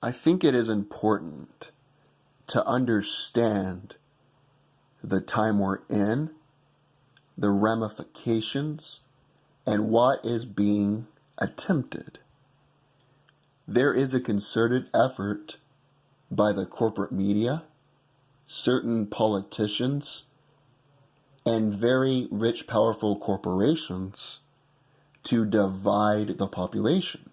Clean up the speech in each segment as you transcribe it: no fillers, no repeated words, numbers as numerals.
I think it is important to understand the time we're in, the ramifications, and what is being attempted. There is a concerted effort by the corporate media, certain politicians, and very rich, powerful corporations to divide the population.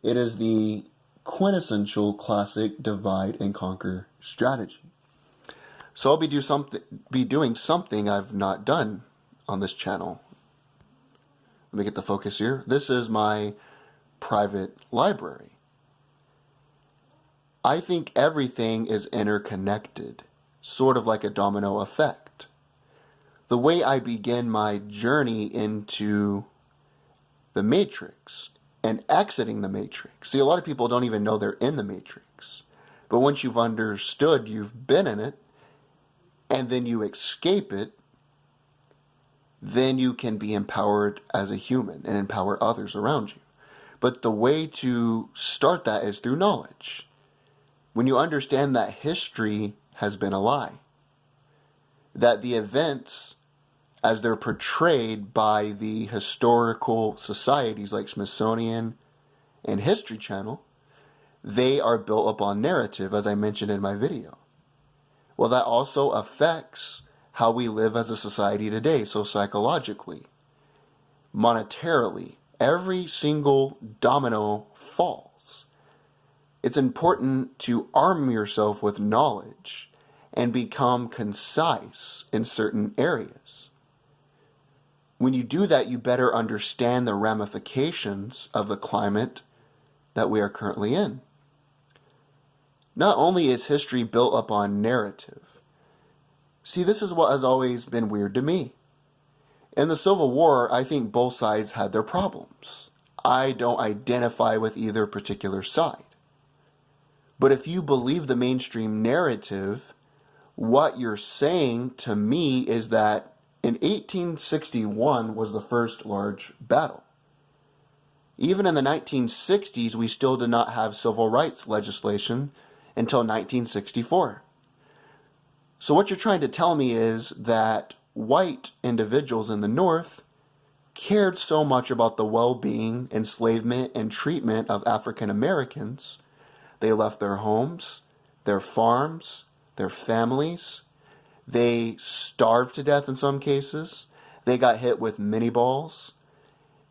It is the quintessential classic divide and conquer strategy. So I'll be doing something I've not done on this channel. Let me get the focus here. This is my private library. I think everything is interconnected, sort of like a domino effect. The way I begin my journey into the Matrix and exiting the Matrix. See, a lot of people don't even know they're in the Matrix. But once you've understood you've been in it, and then you escape it, then you can be empowered as a human and empower others around you. But the way to start that is through knowledge. When you understand that history has been a lie, that the events as they're portrayed by the historical societies like Smithsonian and History Channel, they are built upon narrative, as I mentioned in my video. Well, that also affects how we live as a society today. So psychologically, monetarily, every single domino falls. It's important to arm yourself with knowledge and become concise in certain areas. When you do that, you better understand the ramifications of the climate that we are currently in. Not only is history built upon narrative. See, this is what has always been weird to me. In the Civil War, I think both sides had their problems. I don't identify with either particular side. But if you believe the mainstream narrative, what you're saying to me is that in 1861 was the first large battle. Even in the 1960s, we still did not have civil rights legislation until 1964. So what you're trying to tell me is that white individuals in the North cared so much about the well-being, enslavement, and treatment of African Americans, they left their homes, their farms, their families. They starved to death in some cases. They got hit with mini balls.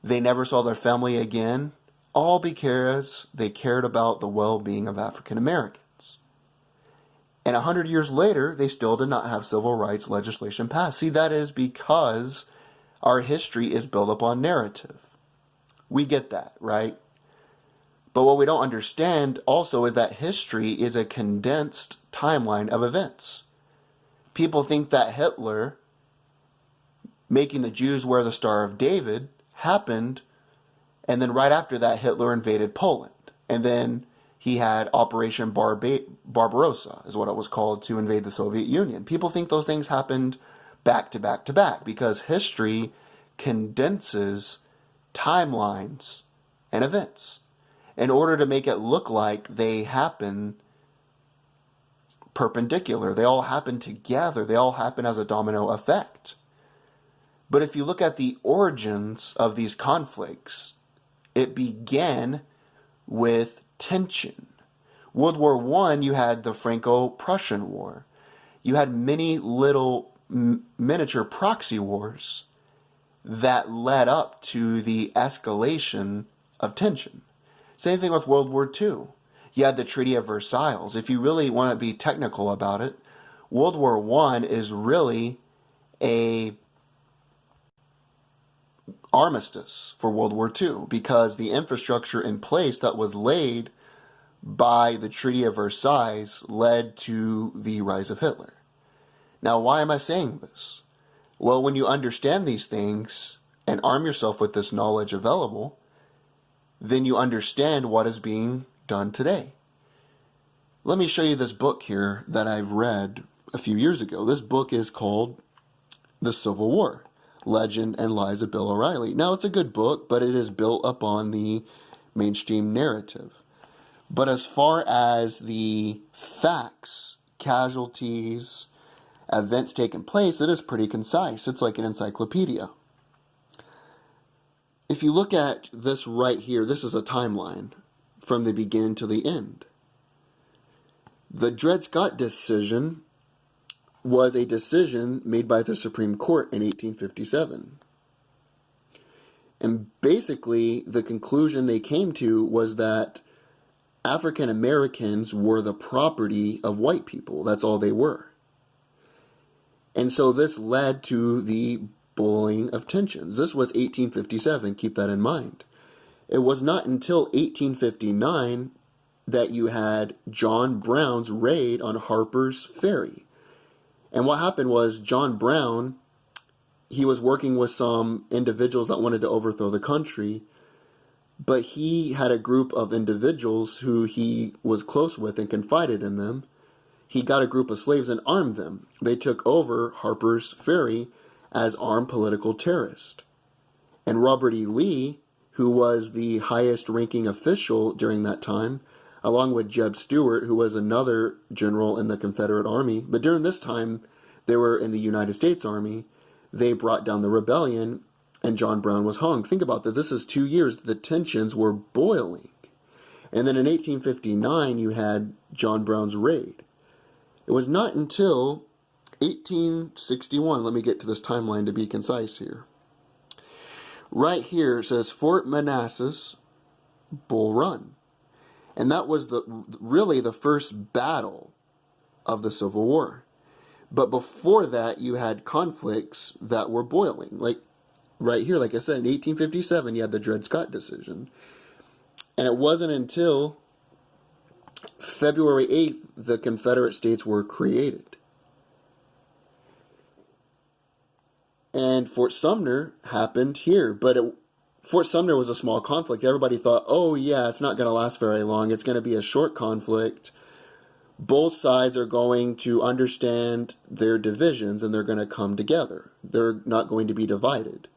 They never saw their family again, all because they cared about the well-being of African Americans. And 100 years later, they still did not have civil rights legislation passed. See, that is because our history is built upon narrative. We get that, right? But what we don't understand also is that history is a condensed timeline of events. People think that Hitler making the Jews wear the Star of David happened, and then right after that, Hitler invaded Poland. And then he had Operation Barbarossa, is what it was called, to invade the Soviet Union. People think those things happened back to back to back because history condenses timelines and events in order to make it look like they happen perpendicular. They all happen together. They all happen as a domino effect. But if you look at the origins of these conflicts, it began with tension. World War I, you had the Franco-Prussian War. You had many little miniature proxy wars that led up to the escalation of tension. Same thing with World War II. You had the Treaty of Versailles. If you really want to be technical about it, World War I is really a armistice for World War II because the infrastructure in place that was laid by the Treaty of Versailles led to the rise of Hitler. Now, why am I saying this? Well, when you understand these things and arm yourself with this knowledge available, then you understand what is being done today. Let me show you this book here that I've read a few years ago. This book is called The Civil War, Legend and Lies of Bill O'Reilly. Now, it's a good book, but it is built upon the mainstream narrative. But as far as the facts, casualties, events taking place, it is pretty concise. It's like an encyclopedia. If you look at this right here, this is a timeline from the beginning to the end. The Dred Scott decision was a decision made by the Supreme Court in 1857. And basically, the conclusion they came to was that African Americans were the property of white people. That's all they were. And so this led to the boiling of tensions. This was 1857, keep that in mind. It was not until 1859 that you had John Brown's raid on Harper's Ferry. And what happened was John Brown, he was working with some individuals that wanted to overthrow the country, but he had a group of individuals who he was close with and confided in them. He got a group of slaves and armed them. They took over Harper's Ferry as armed political terrorists. And Robert E. Lee, who was the highest ranking official during that time, along with Jeb Stuart, who was another general in the Confederate Army, but during this time they were in the United States Army, they brought down the rebellion and John Brown was hung. Think about that. This is 2 years. The tensions were boiling. And then in 1859, you had John Brown's raid. It was not until 1861, let me get to this timeline to be concise here. Right here it says Fort Manassas, Bull Run. And that was really the first battle of the Civil War. But before that, you had conflicts that were boiling. Like right here, like I said, in 1857, you had the Dred Scott decision. And it wasn't until February 8th the Confederate States were created. And Fort Sumner happened here. But Fort Sumner was a small conflict. Everybody thought, oh yeah, it's not going to last very long. It's going to be a short conflict. Both sides are going to understand their divisions and they're going to come together. They're not going to be divided.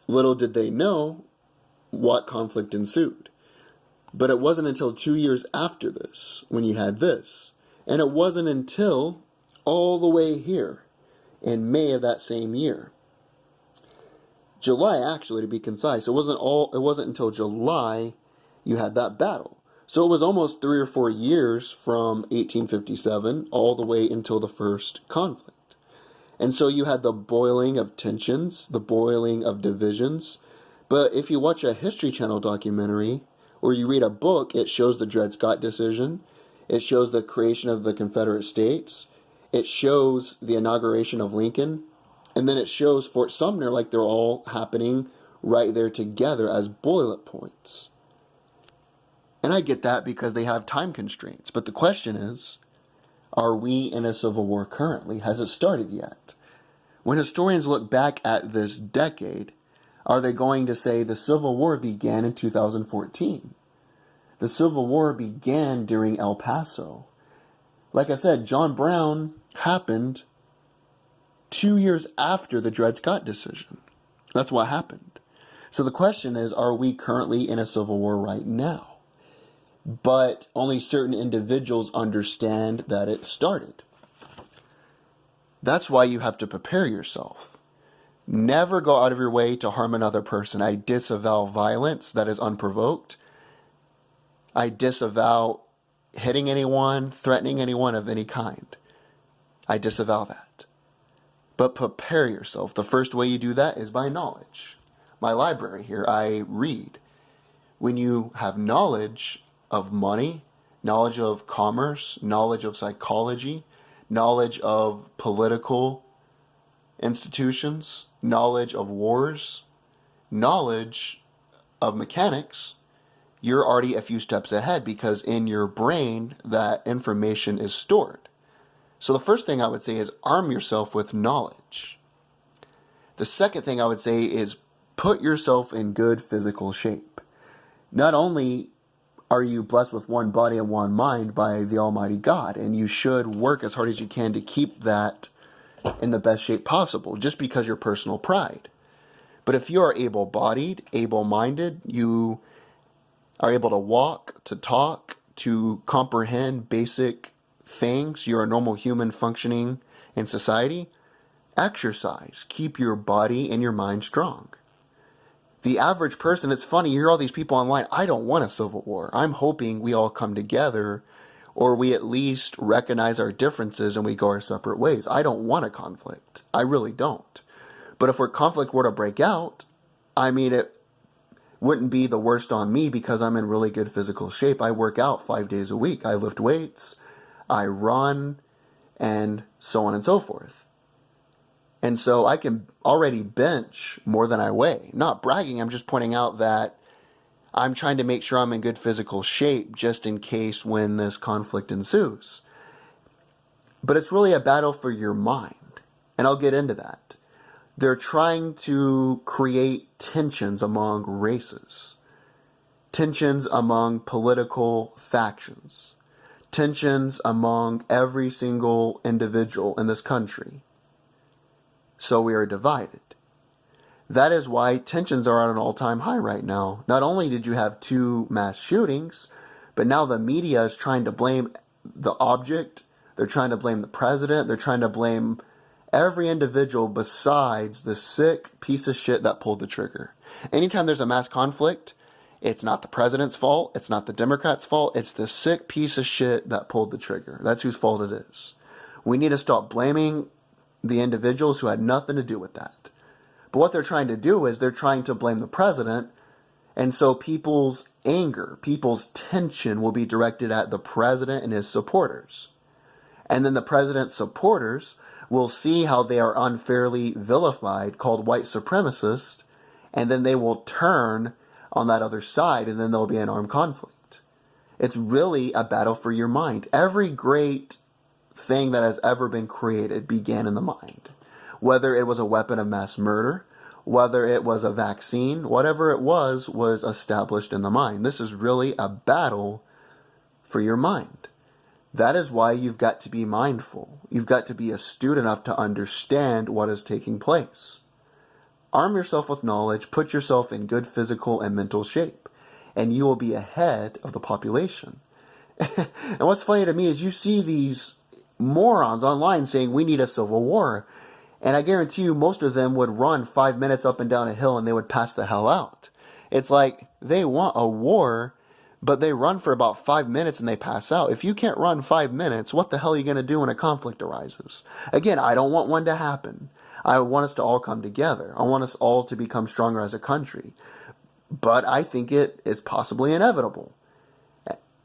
Little did they know what conflict ensued. But it wasn't until 2 years after this when you had this. And it wasn't until all the way here in May of that same year. July, actually, to be concise. It wasn't until July you had that battle. So it was almost 3 or 4 years from 1857 all the way until the first conflict. And so you had the boiling of tensions, the boiling of divisions. But if you watch a History Channel documentary or you read a book, it shows the Dred Scott decision. It shows the creation of the Confederate States. It shows the inauguration of Lincoln. And then it shows Fort Sumner like they're all happening right there together as bullet points. And I get that because they have time constraints. But the question is, are we in a civil war currently? Has it started yet? When historians look back at this decade, are they going to say the Civil War began in 2014? The Civil War began during El Paso. Like I said, John Brown happened 2 years after the Dred Scott decision. That's what happened. So the question is, are we currently in a civil war right now? But only certain individuals understand that it started. That's why you have to prepare yourself. Never go out of your way to harm another person. I disavow violence that is unprovoked. I disavow hitting anyone, threatening anyone of any kind. I disavow that. But prepare yourself. The first way you do that is by knowledge. My library here, I read. When you have knowledge of money, knowledge of commerce, knowledge of psychology, knowledge of political institutions, knowledge of wars, knowledge of mechanics, you're already a few steps ahead because in your brain that information is stored. So the first thing I would say is arm yourself with knowledge. The second thing I would say is put yourself in good physical shape. Not only are you blessed with one body and one mind by the Almighty God, and you should work as hard as you can to keep that in the best shape possible, just because your personal pride. But if you are able-bodied, able-minded, you are able to walk, to talk, to comprehend basic things, you're a normal human functioning in society, exercise. Keep your body and your mind strong. The average person, it's funny, you hear all these people online, I don't want a civil war. I'm hoping we all come together, or we at least recognize our differences and we go our separate ways. I don't want a conflict. I really don't. But if conflict were to break out, I mean, it wouldn't be the worst on me because I'm in really good physical shape. I work out 5 days a week. I lift weights, I run, and so on and so forth. And so I can already bench more than I weigh. Not bragging, I'm just pointing out that I'm trying to make sure I'm in good physical shape just in case when this conflict ensues. But it's really a battle for your mind, and I'll get into that. They're trying to create tensions among races, tensions among political factions, tensions among every single individual in this country. So we are divided. That is why tensions are at an all-time high right now. Not only did you have 2 mass shootings, but now the media is trying to blame the object, they're trying to blame the president, they're trying to blame every individual besides the sick piece of shit that pulled the trigger. Anytime there's a mass conflict, it's not the president's fault, it's not the Democrats' fault, it's the sick piece of shit that pulled the trigger. That's whose fault it is. We need to stop blaming the individuals who had nothing to do with that. But what they're trying to do is they're trying to blame the president, and so people's anger, people's tension will be directed at the president and his supporters. And then the president's supporters will see how they are unfairly vilified, called white supremacists, and then they will turn on that other side, and then there'll be an armed conflict. It's really a battle for your mind. Every great thing that has ever been created began in the mind. Whether it was a weapon of mass murder, whether it was a vaccine, whatever it was established in the mind. This is really a battle for your mind. That is why you've got to be mindful. You've got to be astute enough to understand what is taking place. Arm yourself with knowledge, put yourself in good physical and mental shape, and you will be ahead of the population. And what's funny to me is you see these morons online saying we need a civil war. And I guarantee you most of them would run 5 minutes up and down a hill and they would pass the hell out. It's like they want a war, but they run for about 5 minutes and they pass out. If you can't run 5 minutes, what the hell are you going to do when a conflict arises? Again, I don't want one to happen. I want us to all come together. I want us all to become stronger as a country. But I think it is possibly inevitable.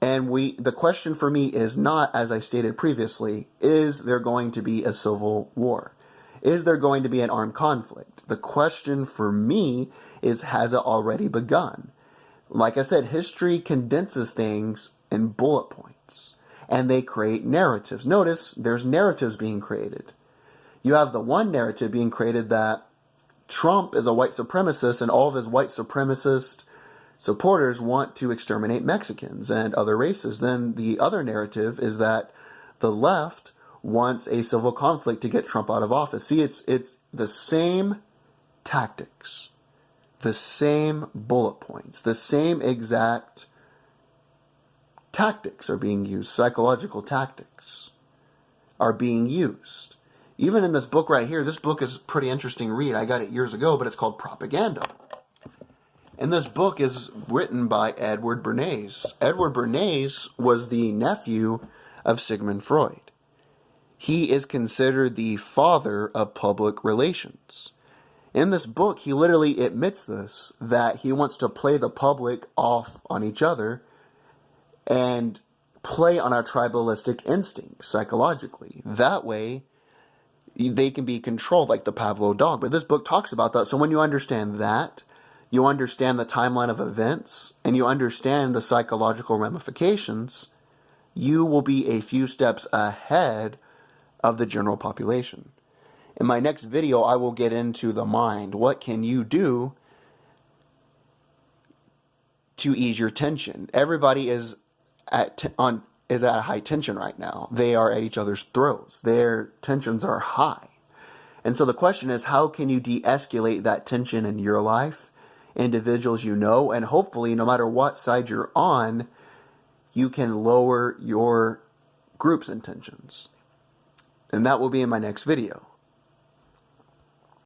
And the question for me is not, as I stated previously, is there going to be a civil war? Is there going to be an armed conflict? The question for me is, has it already begun? Like I said, history condenses things in bullet points, and they create narratives. Notice there's narratives being created. You have the one narrative being created that Trump is a white supremacist and all of his white supremacist supporters want to exterminate Mexicans and other races. Then the other narrative is that the left wants a civil conflict to get Trump out of office. See, it's the same tactics, the same bullet points, the same exact tactics are being used. Psychological tactics are being used. Even in this book right here, this book is a pretty interesting read. I got it years ago, but it's called Propaganda. And this book is written by Edward Bernays. Edward Bernays was the nephew of Sigmund Freud. He is considered the father of public relations. In this book, he literally admits this, that he wants to play the public off on each other and play on our tribalistic instincts psychologically. That way, they can be controlled like the Pavlov dog. But this book talks about that. So when you understand that, you understand the timeline of events, and you understand the psychological ramifications, you will be a few steps ahead of the general population. In my next video, I will get into the mind. What can you do to ease your tension? Everybody is at high tension right now. They are at each other's throats. Their tensions are high. And so the question is, how can you de-escalate that tension in your life, individuals you know, and hopefully, no matter what side you're on, you can lower your group's intentions. And that will be in my next video.